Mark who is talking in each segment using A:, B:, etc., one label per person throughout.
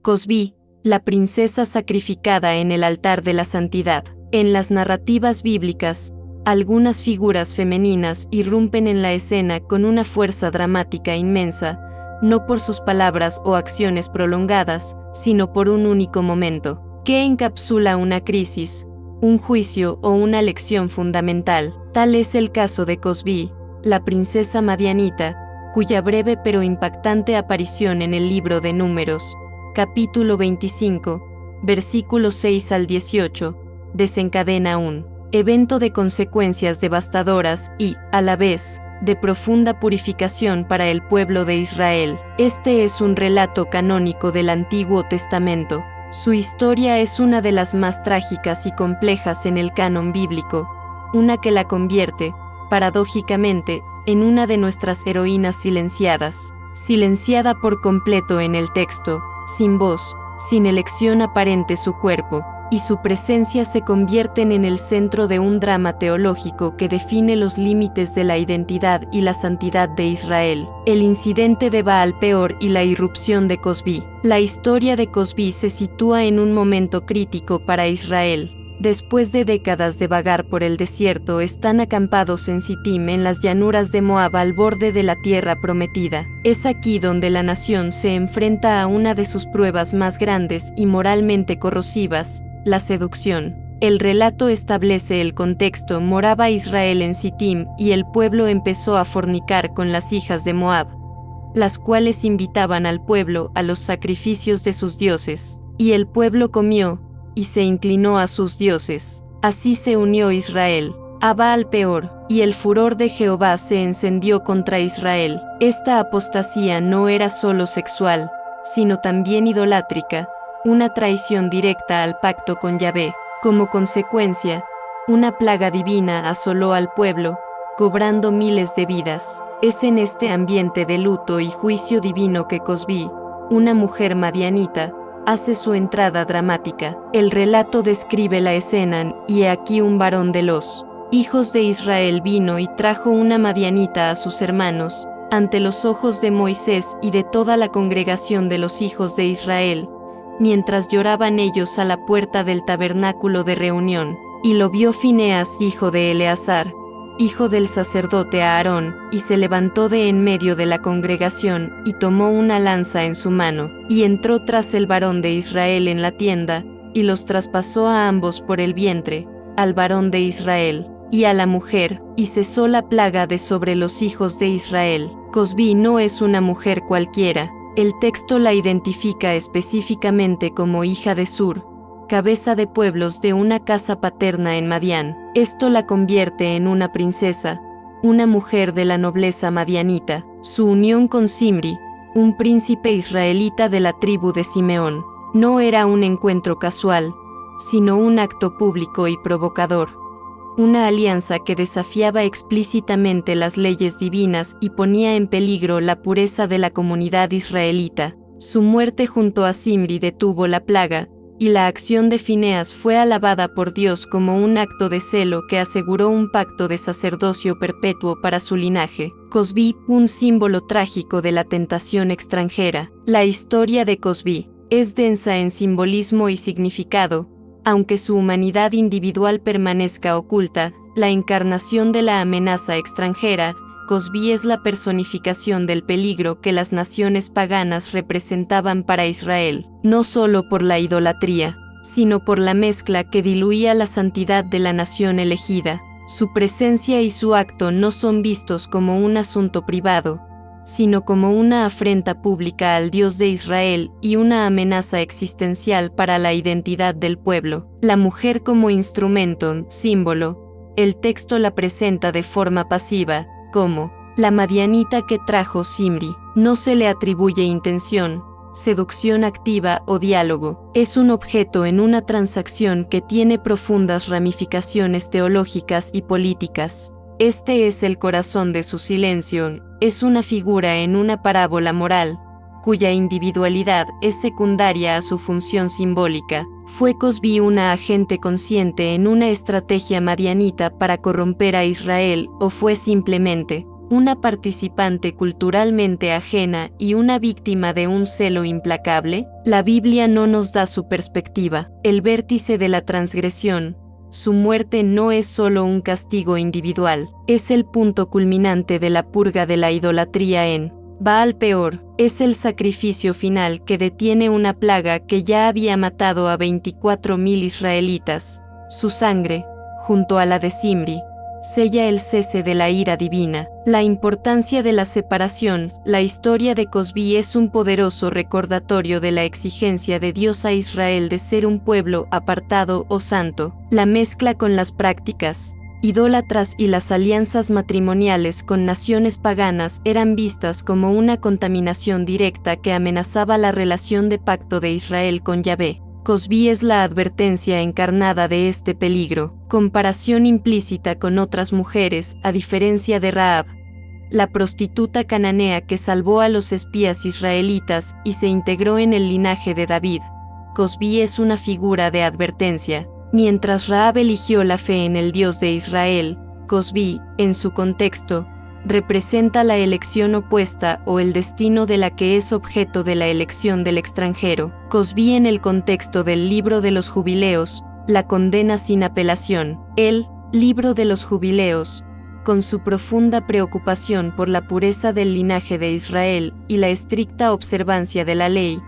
A: Cosbi, la princesa sacrificada en el altar de la santidad. En las narrativas bíblicas, algunas figuras femeninas irrumpen en la escena con una fuerza dramática inmensa, no por sus palabras o acciones prolongadas, sino por un único momento, que encapsula una crisis, un juicio o una lección fundamental. Tal es el caso de Cosbi, la princesa madianita, cuya breve pero impactante aparición en el libro de Números, capítulo 25, versículos 6 al 18, desencadena un evento de consecuencias devastadoras y, a la vez, de profunda purificación para el pueblo de Israel. Este es un relato canónico del Antiguo Testamento. Su historia es una de las más trágicas y complejas en el canon bíblico, una que la convierte, paradójicamente, en una de nuestras heroínas silenciada por completo en el texto, sin voz, sin elección aparente su cuerpo y su presencia se convierten en el centro de un drama teológico que define los límites de la identidad y la santidad de Israel. El incidente de Baal Peor y la irrupción de Cosbi. La historia de Cosbi se sitúa en un momento crítico para Israel. Después de décadas de vagar por el desierto, están acampados en Sittim, en las llanuras de Moab, al borde de la tierra prometida. Es aquí donde la nación se enfrenta a una de sus pruebas más grandes y moralmente corrosivas, la seducción. El relato establece el contexto: moraba Israel en Sittim y el pueblo empezó a fornicar con las hijas de Moab, las cuales invitaban al pueblo a los sacrificios de sus dioses. Y el pueblo comió y se inclinó a sus dioses. Así se unió Israel a Baal Peor, y el furor de Jehová se encendió contra Israel. Esta apostasía no era solo sexual, sino también idolátrica, una traición directa al pacto con Yahvé. Como consecuencia, una plaga divina asoló al pueblo, cobrando miles de vidas. Es en este ambiente de luto y juicio divino que Cosbi, una mujer madianita, hace su entrada dramática. El relato describe la escena: y he aquí un varón de los hijos de Israel vino y trajo una madianita a sus hermanos, ante los ojos de Moisés y de toda la congregación de los hijos de Israel, mientras lloraban ellos a la puerta del tabernáculo de reunión. Y lo vio Fineas, hijo de Eleazar, hijo del sacerdote Aarón, y se levantó de en medio de la congregación, y tomó una lanza en su mano, y entró tras el varón de Israel en la tienda, y los traspasó a ambos por el vientre, al varón de Israel, y a la mujer, y cesó la plaga de sobre los hijos de Israel. Cosbi no es una mujer cualquiera. El texto la identifica específicamente como hija de Sur, cabeza de pueblos de una casa paterna en Madián. Esto la convierte en una princesa, una mujer de la nobleza madianita. Su unión con Zimri, un príncipe israelita de la tribu de Simeón, no era un encuentro casual, sino un acto público y provocador. Una alianza que desafiaba explícitamente las leyes divinas y ponía en peligro la pureza de la comunidad israelita. Su muerte junto a Zimri detuvo la plaga, y la acción de Fineas fue alabada por Dios como un acto de celo que aseguró un pacto de sacerdocio perpetuo para su linaje. Cosbi, un símbolo trágico de la tentación extranjera. La historia de Cosbi es densa en simbolismo y significado, aunque su humanidad individual permanezca oculta. La encarnación de la amenaza extranjera. Cosbi es la personificación del peligro que las naciones paganas representaban para Israel, no solo por la idolatría, sino por la mezcla que diluía la santidad de la nación elegida. Su presencia y su acto no son vistos como un asunto privado, sino como una afrenta pública al Dios de Israel y una amenaza existencial para la identidad del pueblo. La mujer como instrumento, símbolo. El texto la presenta de forma pasiva, como la madianita que trajo Zimri. No se le atribuye intención, seducción activa o diálogo. Es un objeto en una transacción que tiene profundas ramificaciones teológicas y políticas. Este es el corazón de su silencio. Es una figura en una parábola moral, cuya individualidad es secundaria a su función simbólica. ¿Fue Cosbi una agente consciente en una estrategia madianita para corromper a Israel, o fue simplemente una participante culturalmente ajena y una víctima de un celo implacable? La Biblia no nos da su perspectiva. El vértice de la transgresión, su muerte, no es solo un castigo individual, es el punto culminante de la purga de la idolatría en Baal Peor. Es el sacrificio final que detiene una plaga que ya había matado a 24.000 israelitas. Su sangre, junto a la de Zimri, sella el cese de la ira divina. La importancia de la separación. La historia de Cozbi es un poderoso recordatorio de la exigencia de Dios a Israel de ser un pueblo apartado o santo. La mezcla con las prácticas idólatras y las alianzas matrimoniales con naciones paganas eran vistas como una contaminación directa que amenazaba la relación de pacto de Israel con Yahvé. Cozbi es la advertencia encarnada de este peligro. Comparación implícita con otras mujeres, a diferencia de Rahab, la prostituta cananea que salvó a los espías israelitas y se integró en el linaje de David. Cozbi es una figura de advertencia. Mientras Rahab eligió la fe en el Dios de Israel, Cozbi, en su contexto, representa la elección opuesta o el destino de la que es objeto de la elección del extranjero. Cozbi, en el contexto del libro de los jubileos, la condena sin apelación. El libro de los jubileos, con su profunda preocupación por la pureza del linaje de Israel y la estricta observancia de la ley,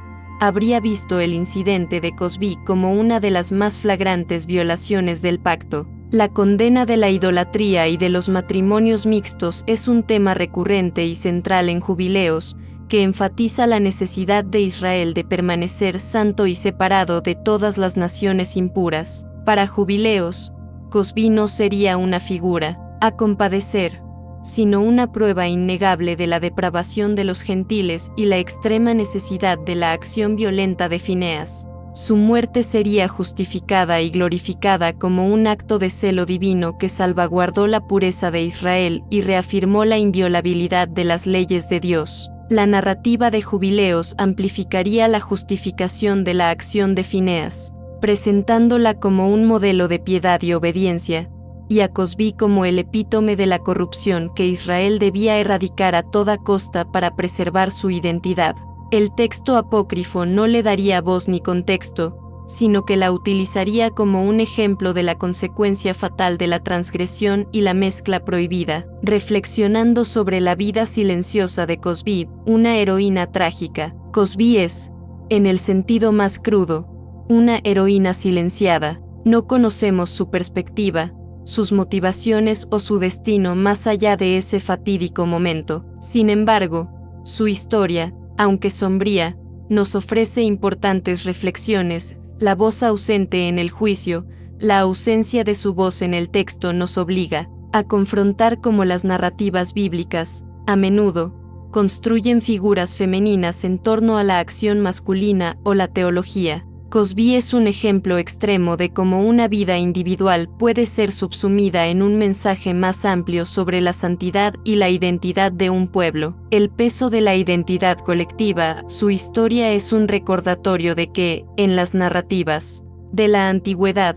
A: habría visto el incidente de Cozbi como una de las más flagrantes violaciones del pacto. La condena de la idolatría y de los matrimonios mixtos es un tema recurrente y central en Jubileos, que enfatiza la necesidad de Israel de permanecer santo y separado de todas las naciones impuras. Para Jubileos, Cozbi no sería una figura a compadecer, sino una prueba innegable de la depravación de los gentiles y la extrema necesidad de la acción violenta de Fineas. Su muerte sería justificada y glorificada como un acto de celo divino que salvaguardó la pureza de Israel y reafirmó la inviolabilidad de las leyes de Dios. La narrativa de Jubileos amplificaría la justificación de la acción de Fineas, presentándola como un modelo de piedad y obediencia, y a Cozbi como el epítome de la corrupción que Israel debía erradicar a toda costa para preservar su identidad. El texto apócrifo no le daría voz ni contexto, sino que la utilizaría como un ejemplo de la consecuencia fatal de la transgresión y la mezcla prohibida, reflexionando sobre la vida silenciosa de Cozbi, una heroína trágica. Cozbi es, en el sentido más crudo, una heroína silenciada. No conocemos su perspectiva, sus motivaciones o su destino más allá de ese fatídico momento. Sin embargo, su historia, aunque sombría, nos ofrece importantes reflexiones. La voz ausente en el juicio, la ausencia de su voz en el texto nos obliga a confrontar cómo las narrativas bíblicas, a menudo, construyen figuras femeninas en torno a la acción masculina o la teología. Cozbi es un ejemplo extremo de cómo una vida individual puede ser subsumida en un mensaje más amplio sobre la santidad y la identidad de un pueblo. El peso de la identidad colectiva. Su historia es un recordatorio de que, en las narrativas de la antigüedad,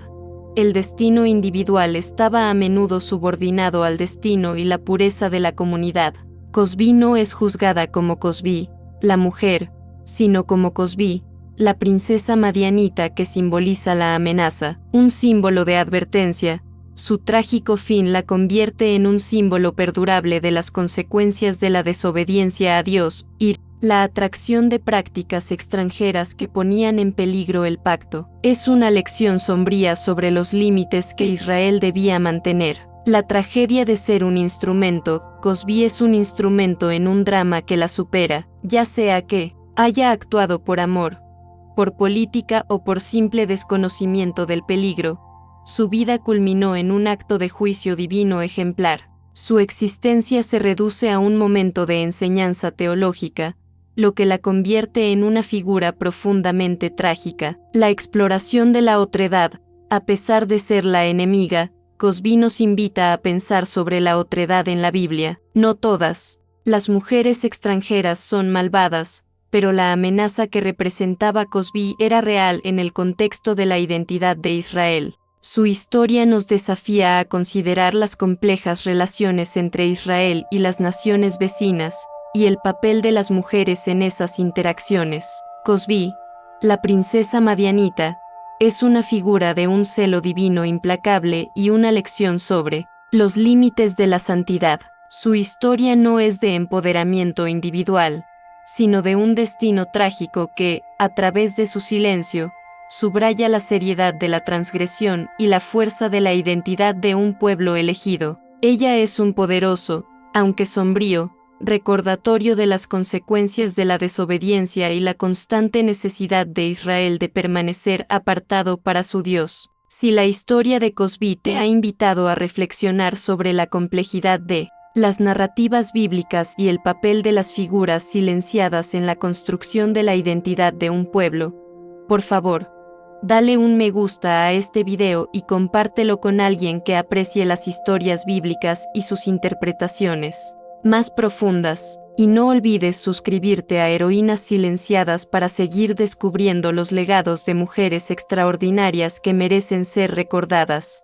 A: el destino individual estaba a menudo subordinado al destino y la pureza de la comunidad. Cozbi no es juzgada como Cozbi, la mujer, sino como Cozbi, la princesa madianita que simboliza la amenaza, un símbolo de advertencia. Su trágico fin la convierte en un símbolo perdurable de las consecuencias de la desobediencia a Dios y la atracción de prácticas extranjeras que ponían en peligro el pacto. Es una lección sombría sobre los límites que Israel debía mantener. La tragedia de ser un instrumento. Cozbi es un instrumento en un drama que la supera, ya sea que haya actuado por amor, por política o por simple desconocimiento del peligro. Su vida culminó en un acto de juicio divino ejemplar. Su existencia se reduce a un momento de enseñanza teológica, lo que la convierte en una figura profundamente trágica. La exploración de la otredad. A pesar de ser la enemiga, Cozbi nos invita a pensar sobre la otredad en la Biblia. No todas las mujeres extranjeras son malvadas, pero la amenaza que representaba Cozbi era real en el contexto de la identidad de Israel. Su historia nos desafía a considerar las complejas relaciones entre Israel y las naciones vecinas, y el papel de las mujeres en esas interacciones. Cosbi, la princesa madianita, es una figura de un celo divino implacable y una lección sobre los límites de la santidad. Su historia no es de empoderamiento individual, sino de un destino trágico que, a través de su silencio, subraya la seriedad de la transgresión y la fuerza de la identidad de un pueblo elegido. Ella es un poderoso, aunque sombrío, recordatorio de las consecuencias de la desobediencia y la constante necesidad de Israel de permanecer apartado para su Dios. Si la historia de Cosbi te ha invitado a reflexionar sobre la complejidad de las narrativas bíblicas y el papel de las figuras silenciadas en la construcción de la identidad de un pueblo, por favor, dale un me gusta a este video y compártelo con alguien que aprecie las historias bíblicas y sus interpretaciones más profundas, y no olvides suscribirte a Heroínas Silenciadas para seguir descubriendo los legados de mujeres extraordinarias que merecen ser recordadas.